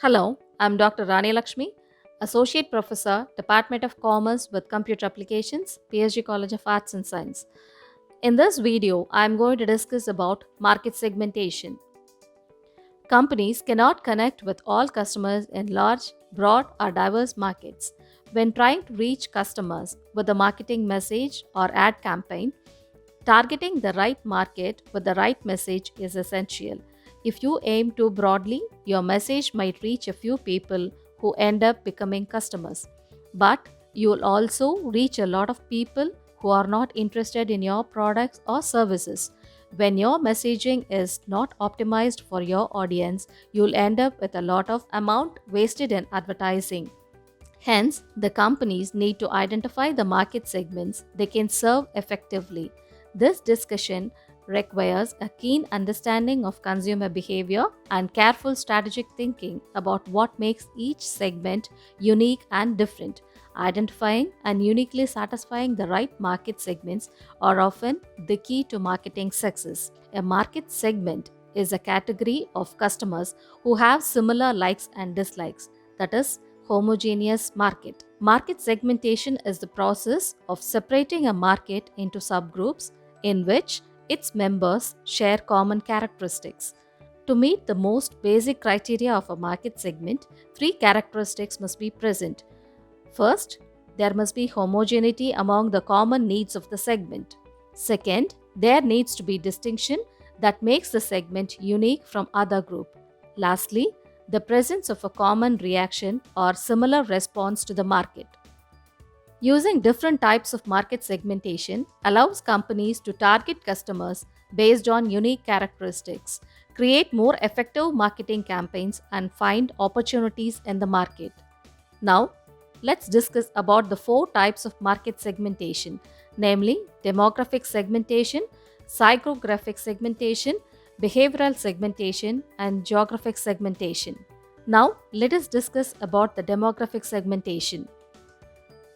Hello, I'm Dr. Rani Lakshmi, Associate Professor, Department of Commerce with Computer Applications, PSG College of Arts and Science. In this video, I'm going to discuss about market segmentation. Companies cannot connect with all customers in large, broad, or diverse markets. When trying to reach customers with a marketing message or ad campaign, targeting the right market with the right message is essential. If you aim too broadly, your message might reach a few people who end up becoming customers. But you'll also reach a lot of people who are not interested in your products or services. When your messaging is not optimized for your audience, you'll end up with a lot of amount wasted in advertising. Hence, the companies need to identify the market segments they can serve effectively. This discussion requires a keen understanding of consumer behavior and careful strategic thinking about what makes each segment unique and different. Identifying and uniquely satisfying the right market segments are often the key to marketing success. A market segment is a category of customers who have similar likes and dislikes, that is, homogeneous market. Market segmentation is the process of separating a market into subgroups in which its members share common characteristics. To meet the most basic criteria of a market segment, three characteristics must be present. First, there must be homogeneity among the common needs of the segment. Second, there needs to be distinction that makes the segment unique from other group. Lastly, the presence of a common reaction or similar response to the market. Using different types of market segmentation allows companies to target customers based on unique characteristics, create more effective marketing campaigns, and find opportunities in the market. Now, let's discuss about the four types of market segmentation, namely demographic segmentation, psychographic segmentation, behavioral segmentation, and geographic segmentation. Now, let us discuss about the demographic segmentation.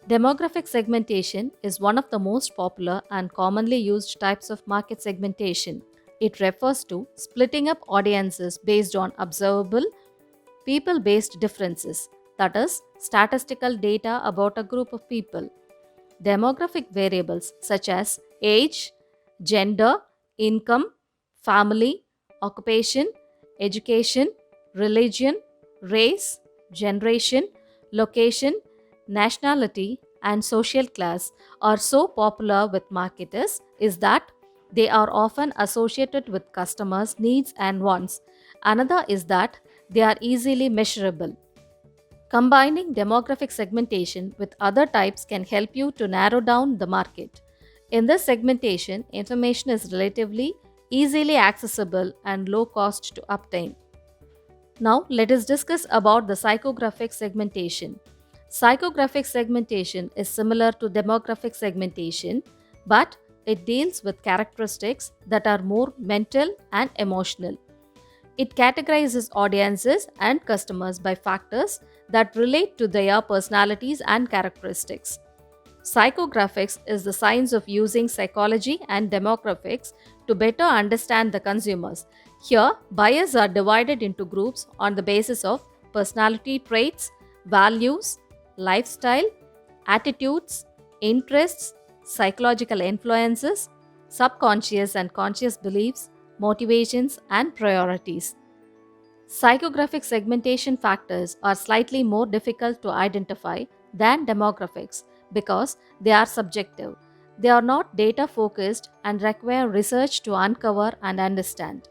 Demographic segmentation is one of the most popular and commonly used types of market segmentation. It refers to splitting up audiences based on observable, people based differences, that is, statistical data about a group of people. Demographic variables such as age, gender, income, family, occupation, education, religion, race, generation, location, nationality, and social class are so popular with marketers is that they are often associated with customers' needs and wants. Another is that they are easily measurable. Combining demographic segmentation with other types can help you to narrow down the market. In this segmentation, information is relatively easily accessible and low cost to obtain. Now, let us discuss about the psychographic segmentation. Psychographic segmentation is similar to demographic segmentation, but it deals with characteristics that are more mental and emotional. It categorizes audiences and customers by factors that relate to their personalities and characteristics. Psychographics is the science of using psychology and demographics to better understand the consumers. Here, buyers are divided into groups on the basis of personality traits, values, lifestyle, attitudes, interests, psychological influences, subconscious and conscious beliefs, motivations, and priorities. Psychographic segmentation factors are slightly more difficult to identify than demographics because they are subjective. They are not data focused and require research to uncover and understand.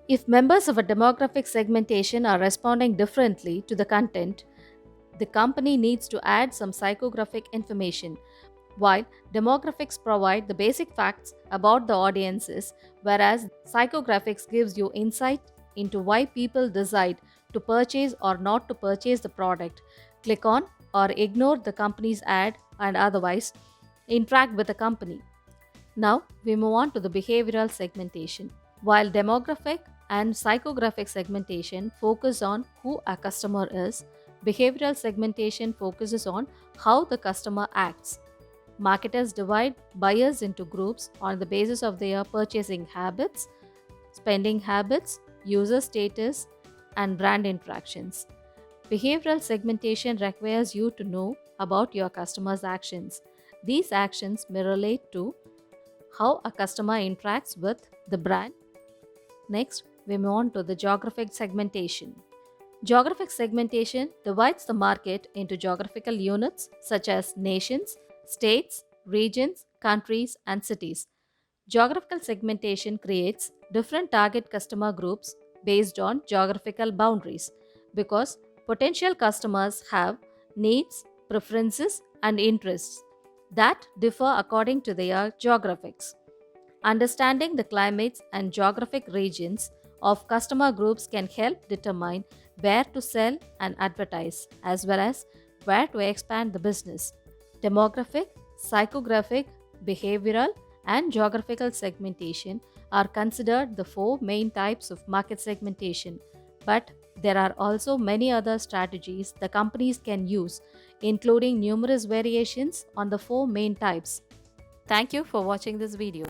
If members of a demographic segmentation are responding differently to the content, the company needs to add some psychographic information. While demographics provide the basic facts about the audiences, whereas psychographics gives you insight into why people decide to purchase or not to purchase the product, click on or ignore the company's ad, and otherwise interact with the company. Now we move on to the behavioral segmentation. While demographic and psychographic segmentation focus on who a customer is, behavioral segmentation focuses on how the customer acts. Marketers divide buyers into groups on the basis of their purchasing habits, spending habits, user status, and brand interactions. Behavioral segmentation requires you to know about your customers' actions. These actions may relate to how a customer interacts with the brand. Next, we move on to the geographic segmentation. Geographic segmentation divides the market into geographical units such as nations, states, regions, countries, and cities. Geographical segmentation creates different target customer groups based on geographical boundaries because potential customers have needs, preferences, and interests that differ according to their geographics. Understanding the climates and geographic regions of customer groups can help determine where to sell and advertise, as well as where to expand the business. Demographic, psychographic, behavioral, and geographical segmentation are considered the four main types of market segmentation, but there are also many other strategies the companies can use, including numerous variations on the four main types. Thank you for watching this video.